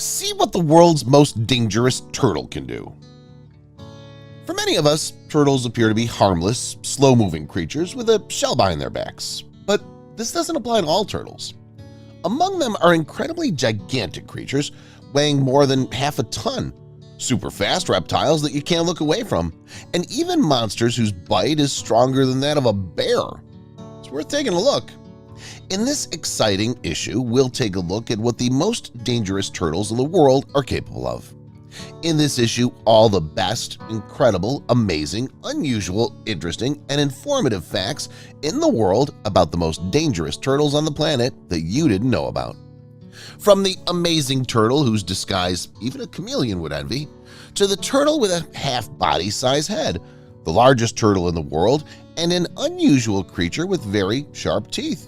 See what the world's most dangerous turtle can do. For many of us, turtles appear to be harmless, slow-moving creatures with a shell behind their backs. But this doesn't apply to all turtles. Among them are incredibly gigantic creatures weighing more than half a ton, super fast reptiles that you can't look away from, and even monsters whose bite is stronger than that of a bear. It's worth taking a look. In this exciting issue, we'll take a look at what the most dangerous turtles in the world are capable of. In this issue, all the best, incredible, amazing, unusual, interesting, and informative facts in the world about the most dangerous turtles on the planet that you didn't know about. From the amazing turtle whose disguise even a chameleon would envy, to the turtle with a half-body-size head, the largest turtle in the world, and an unusual creature with very sharp teeth.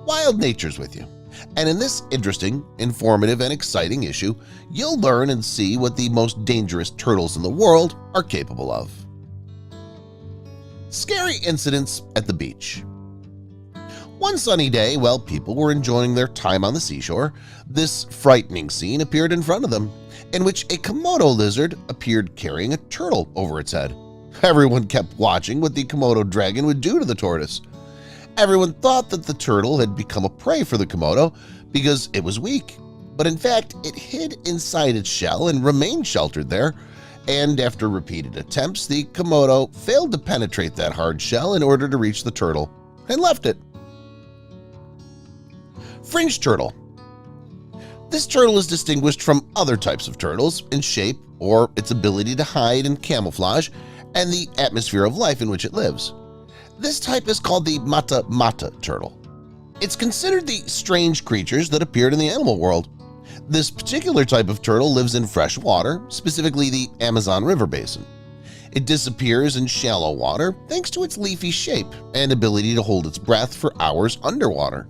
Wild Nature's with you, and in this interesting, informative, and exciting issue, you'll learn and see what the most dangerous turtles in the world are capable of. Scary incidents at the beach. One sunny day, while people were enjoying their time on the seashore, this frightening scene appeared in front of them, in which a Komodo lizard appeared carrying a turtle over its head. Everyone kept watching what the Komodo dragon would do to the tortoise. Everyone thought that the turtle had become a prey for the Komodo because it was weak, but in fact it hid inside its shell and remained sheltered there, and after repeated attempts, the Komodo failed to penetrate that hard shell in order to reach the turtle and left it. Fringed turtle. This turtle is distinguished from other types of turtles in shape or its ability to hide and camouflage and the atmosphere of life in which it lives. This type is called the mata mata turtle. It's considered the strange creatures that appeared in the animal world. This particular type of turtle lives in fresh water, specifically the Amazon River basin. It disappears in shallow water thanks to its leafy shape and ability to hold its breath for hours underwater.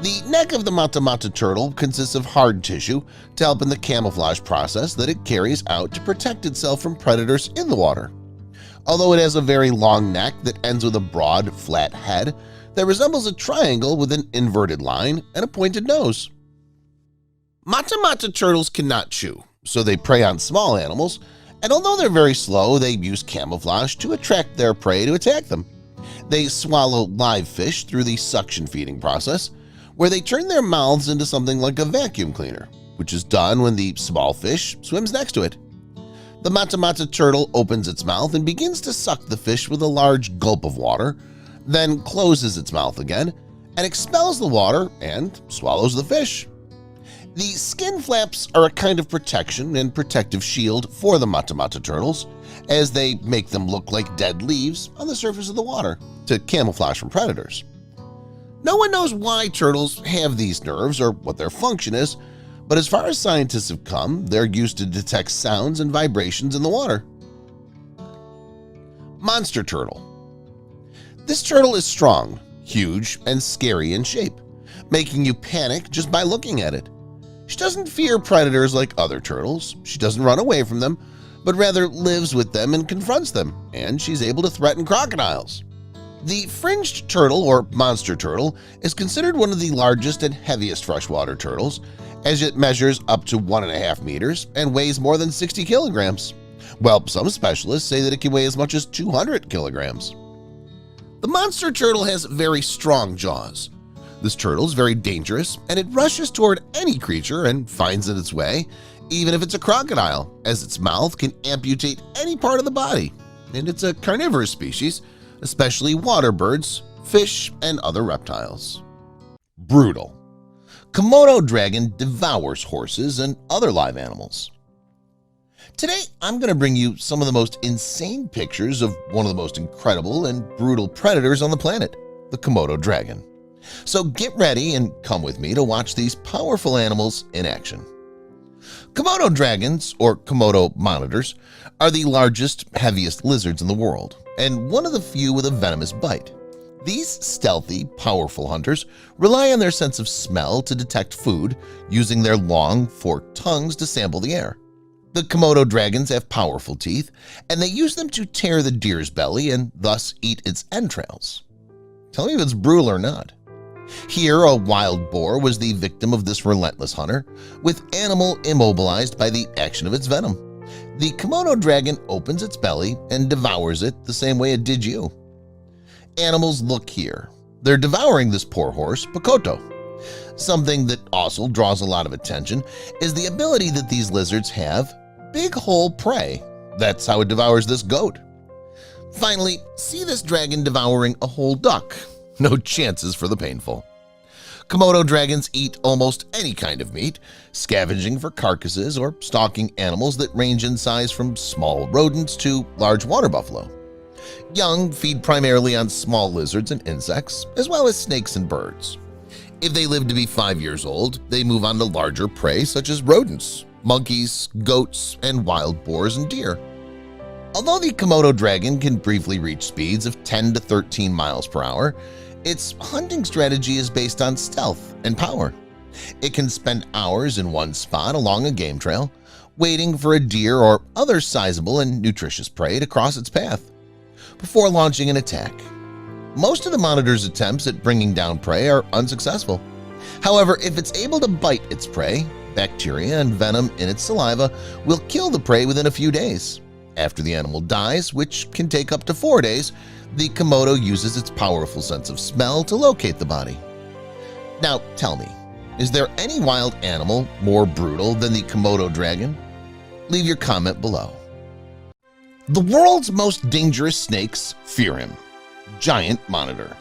The neck of the mata mata turtle consists of hard tissue to help in the camouflage process that it carries out to protect itself from predators in the water. Although it has a very long neck that ends with a broad, flat head that resembles a triangle with an inverted line and a pointed nose. Mata mata turtles cannot chew, so they prey on small animals, and although they're very slow, they use camouflage to attract their prey to attack them. They swallow live fish through the suction feeding process, where they turn their mouths into something like a vacuum cleaner, which is done when the small fish swims next to it. The mata mata turtle opens its mouth and begins to suck the fish with a large gulp of water, then closes its mouth again and expels the water and swallows the fish. The skin flaps are a kind of protection and protective shield for the mata mata turtles, as they make them look like dead leaves on the surface of the water to camouflage from predators. No one knows why turtles have these nerves or what their function is, but as far as scientists have come, they're used to detect sounds and vibrations in the water. Monster turtle. This turtle is strong, huge, and scary in shape, making you panic just by looking at it. She doesn't fear predators like other turtles. She doesn't run away from them, but rather lives with them and confronts them, and she's able to threaten crocodiles. The fringed turtle, or monster turtle, is considered one of the largest and heaviest freshwater turtles, as it measures up to 1.5 meters and weighs more than 60 kilograms. Well, some specialists say that it can weigh as much as 200 kilograms. The monster turtle has very strong jaws. This turtle is very dangerous, and it rushes toward any creature and finds it its way, even if it's a crocodile, as its mouth can amputate any part of the body. And it's a carnivorous species, especially water birds, fish, and other reptiles. Brutal. Komodo dragon devours horses and other live animals. Today, I'm going to bring you some of the most insane pictures of one of the most incredible and brutal predators on the planet, the Komodo dragon. So get ready and come with me to watch these powerful animals in action. Komodo dragons, or Komodo monitors, are the largest, heaviest lizards in the world, and one of the few with a venomous bite. These stealthy, powerful hunters rely on their sense of smell to detect food, using their long, forked tongues to sample the air. The Komodo dragons have powerful teeth, and they use them to tear the deer's belly and thus eat its entrails. Tell me if it's brutal or not. Here, a wild boar was the victim of this relentless hunter, with animal immobilized by the action of its venom. The Komodo dragon opens its belly and devours it the same way it did you. Animals look here. They're devouring this poor horse, Pakoto. Something that also draws a lot of attention is the ability that these lizards have big hole prey. That's how it devours this goat. Finally, see this dragon devouring a whole duck. No chances for the painful. Komodo dragons eat almost any kind of meat, scavenging for carcasses or stalking animals that range in size from small rodents to large water buffalo. Young feed primarily on small lizards and insects, as well as snakes and birds. If they live to be 5 years old, they move on to larger prey such as rodents, monkeys, goats, and wild boars and deer. Although the Komodo dragon can briefly reach speeds of 10 to 13 miles per hour, its hunting strategy is based on stealth and power. It can spend hours in one spot along a game trail, waiting for a deer or other sizable and nutritious prey to cross its path before launching an attack. Most of the monitor's attempts at bringing down prey are unsuccessful. However, if it's able to bite its prey, bacteria and venom in its saliva will kill the prey within a few days. After the animal dies, which can take up to 4 days, the Komodo uses its powerful sense of smell to locate the body. Now tell me, is there any wild animal more brutal than the Komodo dragon? Leave your comment below. The world's most dangerous snakes fear him. Giant monitor.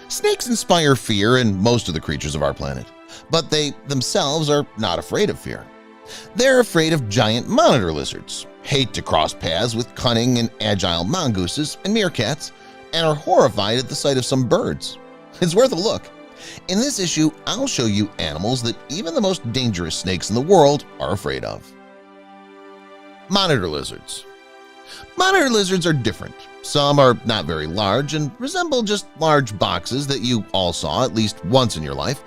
Snakes inspire fear in most of the creatures of our planet, but they themselves are not afraid of fear. They're afraid of giant monitor lizards, hate to cross paths with cunning and agile mongooses and meerkats, and are horrified at the sight of some birds. It's worth a look. In this issue, I'll show you animals that even the most dangerous snakes in the world are afraid of. Monitor lizards. Monitor lizards are different. Some are not very large and resemble just large boxes that you all saw at least once in your life,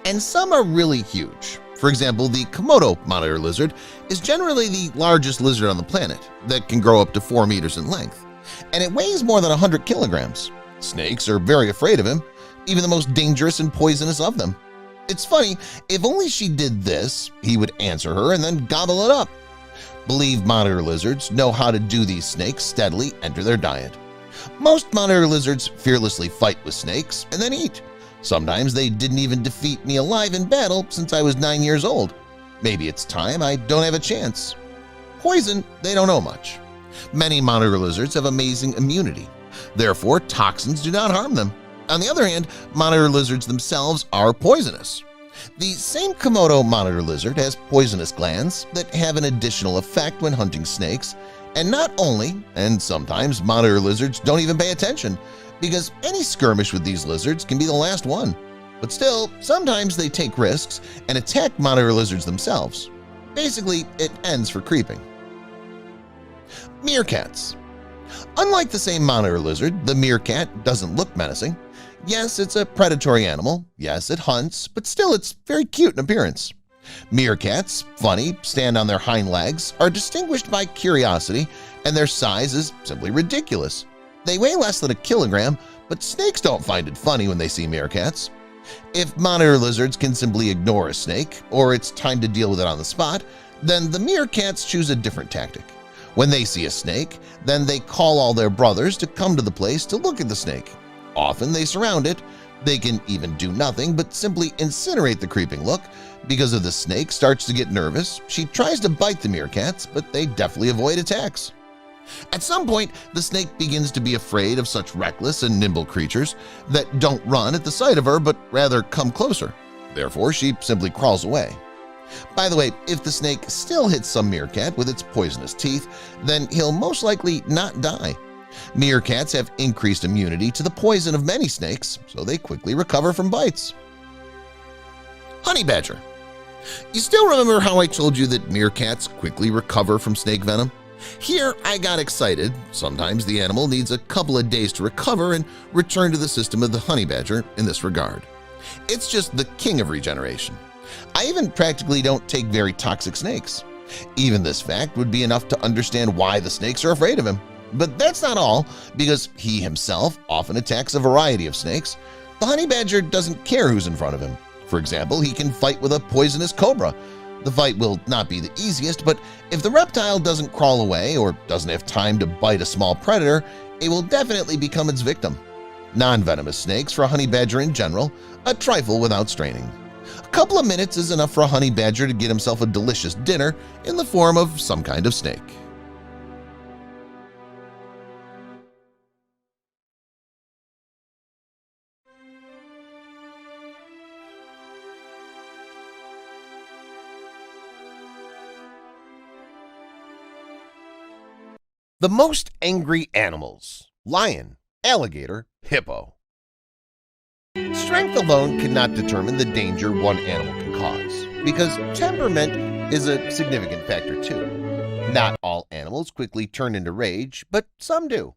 and some are really huge. For example, the Komodo monitor lizard is generally the largest lizard on the planet that can grow up to 4 meters in length, and it weighs more than 100 kilograms. Snakes are very afraid of him, even the most dangerous and poisonous of them. It's funny, if only she did this, he would answer her and then gobble it up. Believe monitor lizards know how to do these snakes steadily enter their diet. Most monitor lizards fearlessly fight with snakes and then eat. Sometimes they didn't even defeat me alive in battle since I was 9 years old. Maybe it's time I don't have a chance. Poison, they don't know much. Many monitor lizards have amazing immunity. Therefore, toxins do not harm them. On the other hand, monitor lizards themselves are poisonous. The same Komodo monitor lizard has poisonous glands that have an additional effect when hunting snakes, and not only, and sometimes monitor lizards don't even pay attention, because any skirmish with these lizards can be the last one. But still, sometimes they take risks and attack monitor lizards themselves. Basically, it ends for creeping. Meerkats. Unlike the same monitor lizard, the meerkat doesn't look menacing. Yes, it's a predatory animal. Yes, it hunts, but still it's very cute in appearance. Meerkats, funny, stand on their hind legs, are distinguished by curiosity, and their size is simply ridiculous. They weigh less than a kilogram, but snakes don't find it funny when they see meerkats. If monitor lizards can simply ignore a snake, or it's time to deal with it on the spot, then the meerkats choose a different tactic. When they see a snake, then they call all their brothers to come to the place to look at the snake. Often they surround it. They can even do nothing but simply incinerate the creeping look. Because if the snake starts to get nervous, she tries to bite the meerkats, but they deftly avoid attacks. At some point, the snake begins to be afraid of such reckless and nimble creatures that don't run at the sight of her but rather come closer. Therefore, she simply crawls away. By the way, if the snake still hits some meerkat with its poisonous teeth, then he'll most likely not die. Meerkats have increased immunity to the poison of many snakes, so they quickly recover from bites. Honey badger. You still remember how I told you that meerkats quickly recover from snake venom? Here I got excited. Sometimes the animal needs a couple of days to recover and return to the system of the honey badger in this regard. It's just the king of regeneration. I even practically don't take very toxic snakes. Even this fact would be enough to understand why the snakes are afraid of him. But that's not all, because he himself often attacks a variety of snakes. The honey badger doesn't care who's in front of him. For example, he can fight with a poisonous cobra. The fight will not be the easiest, but if the reptile doesn't crawl away or doesn't have time to bite a small predator, it will definitely become its victim. Non-venomous snakes for a honey badger in general, a trifle without straining. A couple of minutes is enough for a honey badger to get himself a delicious dinner in the form of some kind of snake. The most angry animals: lion, alligator, hippo. Strength alone cannot determine the danger one animal can cause, because temperament is a significant factor too. Not all animals quickly turn into rage, but some do.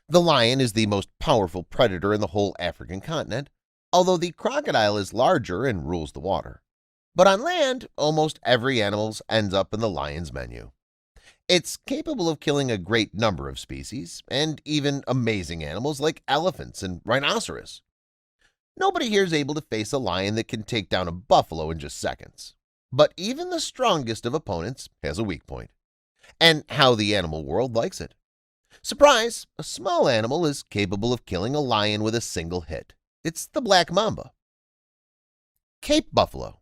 The lion is the most powerful predator in the whole African continent, although the crocodile is larger and rules the water. But on land, almost every animal ends up in the lion's menu. It's capable of killing a great number of species, and even amazing animals like elephants and rhinoceros. Nobody here is able to face a lion that can take down a buffalo in just seconds. But even the strongest of opponents has a weak point, and how the animal world likes it. Surprise! A small animal is capable of killing a lion with a single hit. It's the black mamba. Cape buffalo.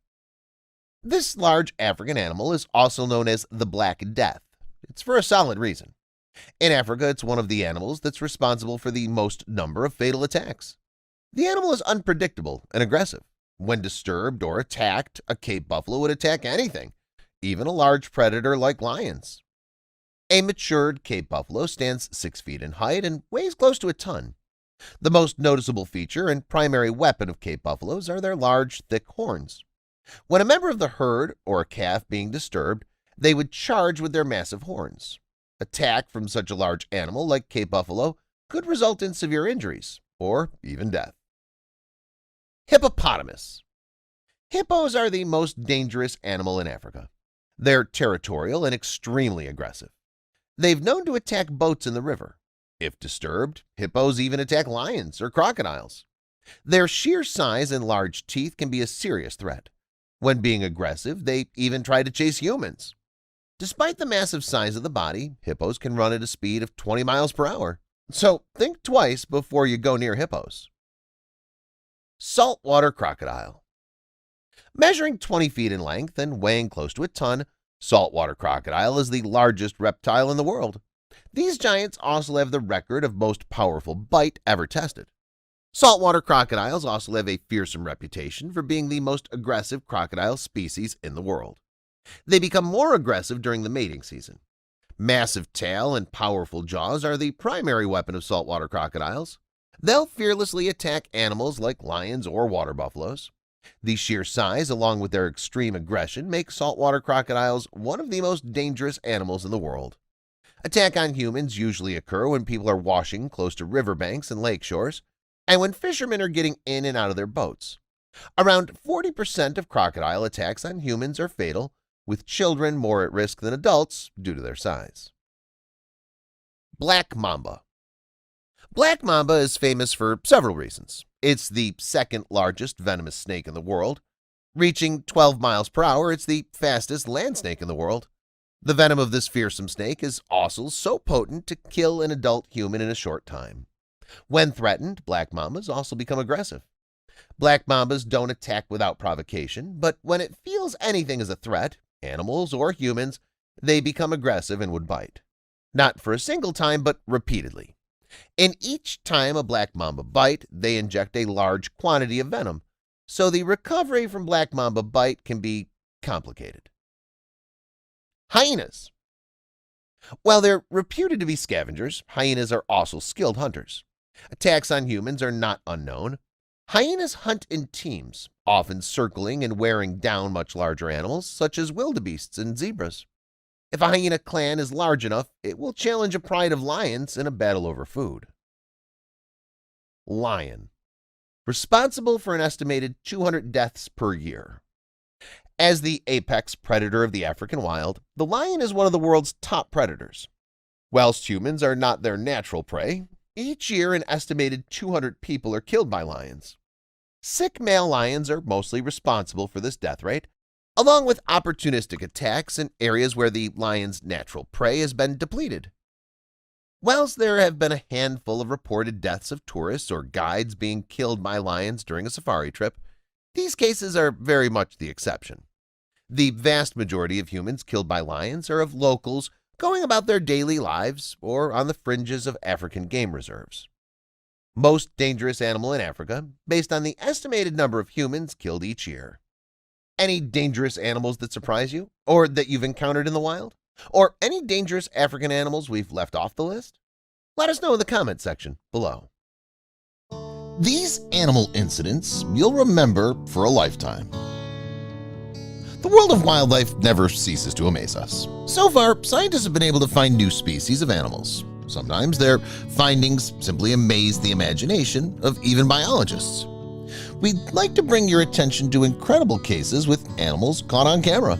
This large African animal is also known as the Black Death. It's for a solid reason. In Africa, it's one of the animals that's responsible for the most number of fatal attacks. The animal is unpredictable and aggressive. When disturbed or attacked, a Cape buffalo would attack anything, even a large predator like lions. A matured Cape buffalo stands 6 feet in height and weighs close to a ton. The most noticeable feature and primary weapon of Cape buffaloes are their large, thick horns. When a member of the herd or a calf being disturbed, they would charge with their massive horns. Attack from such a large animal like Cape buffalo could result in severe injuries or even death. Hippopotamus. Hippos are the most dangerous animal in Africa. They're territorial and extremely aggressive. They've known to attack boats in the river. If disturbed, hippos even attack lions or crocodiles. Their sheer size and large teeth can be a serious threat. When being aggressive, they even try to chase humans. Despite the massive size of the body, hippos can run at a speed of 20 miles per hour. So think twice before you go near hippos. Saltwater crocodile. Measuring 20 feet in length and weighing close to a ton, saltwater crocodile is the largest reptile in the world. These giants also have the record of most powerful bite ever tested. Saltwater crocodiles also have a fearsome reputation for being the most aggressive crocodile species in the world. They become more aggressive during the mating season. Massive tail and powerful jaws are the primary weapon of saltwater crocodiles. They'll fearlessly attack animals like lions or water buffaloes. The sheer size, along with their extreme aggression, make saltwater crocodiles one of the most dangerous animals in the world. Attack on humans usually occur when people are washing close to riverbanks and lake shores, and when fishermen are getting in and out of their boats. Around 40% of crocodile attacks on humans are fatal, with children more at risk than adults due to their size. Black mamba. Black mamba is famous for several reasons. It's the second largest venomous snake in the world. Reaching 12 miles per hour, it's the fastest land snake in the world. The venom of this fearsome snake is also so potent to kill an adult human in a short time. When threatened, black mambas also become aggressive. Black mambas don't attack without provocation, but when it feels anything as a threat, animals or humans, they become aggressive and would bite. Not for a single time, but repeatedly. In each time a black mamba bite, they inject a large quantity of venom, so the recovery from black mamba bite can be complicated. Hyenas. While they're reputed to be scavengers, hyenas are also skilled hunters. Attacks on humans are not unknown. Hyenas hunt in teams, often circling and wearing down much larger animals, such as wildebeests and zebras. If a hyena clan is large enough, it will challenge a pride of lions in a battle over food. Lion. Responsible for an estimated 200 deaths per year. As the apex predator of the African wild, the lion is one of the world's top predators. Whilst humans are not their natural prey, each year an estimated 200 people are killed by lions. Sick male lions are mostly responsible for this death rate, along with opportunistic attacks in areas where the lion's natural prey has been depleted. Whilst there have been a handful of reported deaths of tourists or guides being killed by lions during a safari trip, these cases are very much the exception. The vast majority of humans killed by lions are of locals going about their daily lives or on the fringes of African game reserves. Most dangerous animal in Africa, based on the estimated number of humans killed each year. Any dangerous animals that surprise you, or that you've encountered in the wild? Or any dangerous African animals we've left off the list? Let us know in the comment section below. These animal incidents you'll remember for a lifetime. The world of wildlife never ceases to amaze us. So far, scientists have been able to find new species of animals. Sometimes their findings simply amaze the imagination of even biologists. We'd like to bring your attention to incredible cases with animals caught on camera.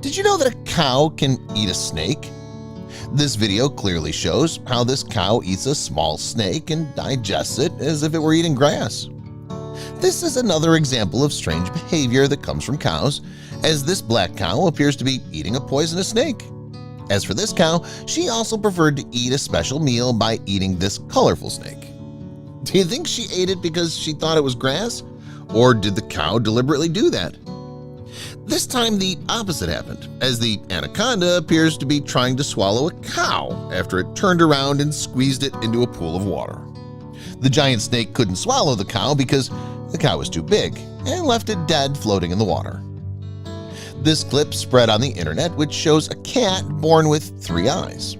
Did you know that a cow can eat a snake? This video clearly shows how this cow eats a small snake and digests it as if it were eating grass. This is another example of strange behavior that comes from cows, as this black cow appears to be eating a poisonous snake. As for this cow, she also preferred to eat a special meal by eating this colorful snake. Do you think she ate it because she thought it was grass? Or did the cow deliberately do that? This time the opposite happened, as the anaconda appears to be trying to swallow a cow after it turned around and squeezed it into a pool of water. The giant snake couldn't swallow the cow because the cow was too big and left it dead floating in the water. This clip spread on the internet, which shows a cat born with 3 eyes.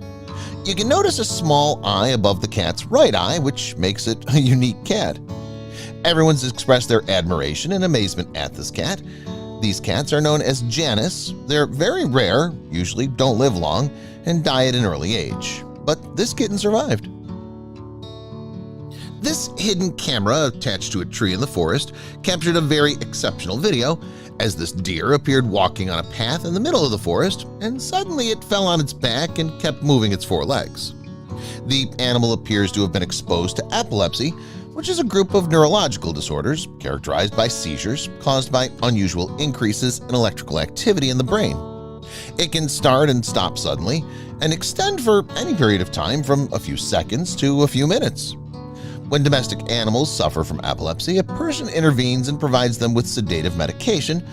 You can notice a small eye above the cat's right eye, which makes it a unique cat. Everyone's expressed their admiration and amazement at this cat. These cats are known as Janus. They're very rare, usually don't live long, and die at an early age. But this kitten survived. This hidden camera attached to a tree in the forest captured a very exceptional video, as this deer appeared walking on a path in the middle of the forest, and suddenly it fell on its back and kept moving its 4 legs. The animal appears to have been exposed to epilepsy, which is a group of neurological disorders characterized by seizures caused by unusual increases in electrical activity in the brain. It can start and stop suddenly and extend for any period of time from a few seconds to a few minutes. When domestic animals suffer from epilepsy, a person intervenes and provides them with sedative medication,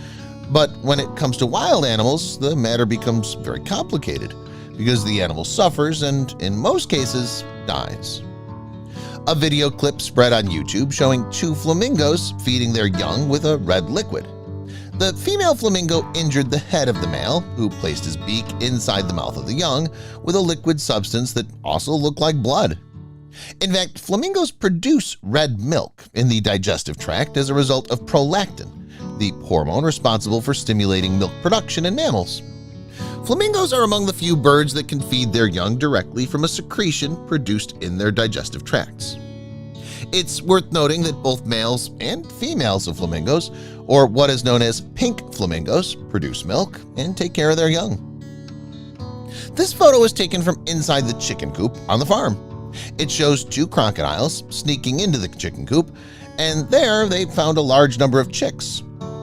but when it comes to wild animals, the matter becomes very complicated because the animal suffers and, in most cases, dies. A video clip spread on YouTube showing 2 flamingos feeding their young with a red liquid. The female flamingo injured the head of the male, who placed his beak inside the mouth of the young with a liquid substance that also looked like blood. In fact, flamingos produce red milk in the digestive tract as a result of prolactin, the hormone responsible for stimulating milk production in mammals. Flamingos are among the few birds that can feed their young directly from a secretion produced in their digestive tracts. It's worth noting that both males and females of flamingos, or what is known as pink flamingos, produce milk and take care of their young. This photo was taken from inside the chicken coop on the farm. It shows 2 crocodiles sneaking into the chicken coop, and there they found a large number of chicks.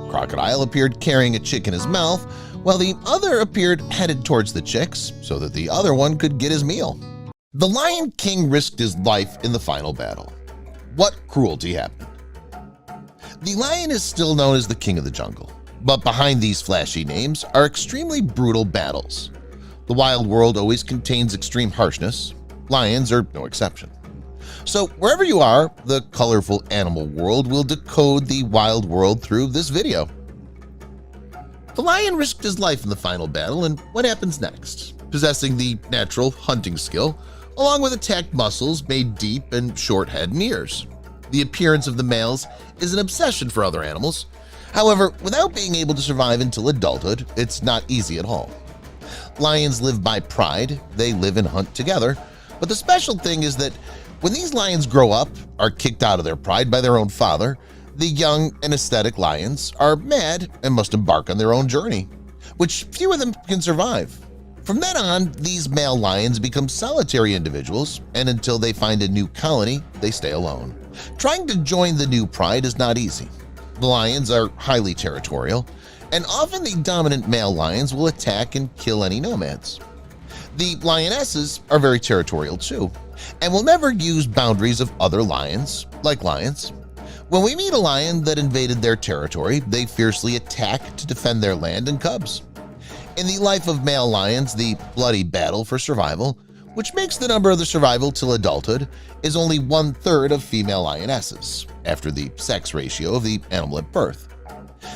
Crocodile appeared carrying a chick in his mouth, while the other appeared headed towards the chicks so that the other one could get his meal. The Lion King risked his life in the final battle. What cruelty happened? The lion is still known as the king of the jungle, but behind these flashy names are extremely brutal battles. The wild world always contains extreme harshness. Lions are no exception. So wherever you are, the colorful animal world will decode the wild world through this video. The lion risked his life in the final battle, and what happens next? Possessing the natural hunting skill, along with attack muscles made deep and short head and ears. The appearance of the males is an obsession for other animals. However, without being able to survive until adulthood, it's not easy at all. Lions live by pride, they live and hunt together, but the special thing is that when these lions grow up, are kicked out of their pride by their own father, the young and aesthetic lions are mad and must embark on their own journey, which few of them can survive. From then on, these male lions become solitary individuals, and until they find a new colony, they stay alone. Trying to join the new pride is not easy. The lions are highly territorial, and often the dominant male lions will attack and kill any nomads. The lionesses are very territorial too, and will never use boundaries of other lions, like lions. When we meet a lion that invaded their territory, they fiercely attack to defend their land and cubs. In the life of male lions, the bloody battle for survival, which makes the number of the survival till adulthood, is only 1/3 of female lionesses, after the sex ratio of the animal at birth.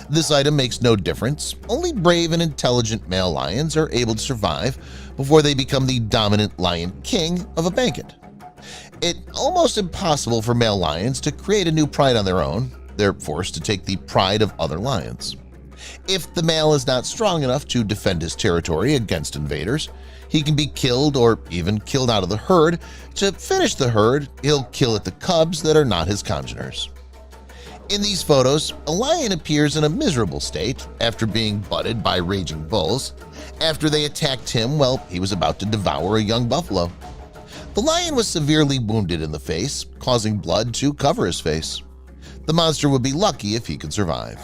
This item makes no difference. Only brave and intelligent male lions are able to survive before they become the dominant lion king of a banquet. It's almost impossible for male lions to create a new pride on their own. They're forced to take the pride of other lions. If the male is not strong enough to defend his territory against invaders, he can be killed or even killed out of the herd. To finish the herd, he'll kill at the cubs that are not his congeners. In these photos, a lion appears in a miserable state after being butted by raging bulls, after they attacked him while he was about to devour a young buffalo. The lion was severely wounded in the face, causing blood to cover his face. The monster would be lucky if he could survive.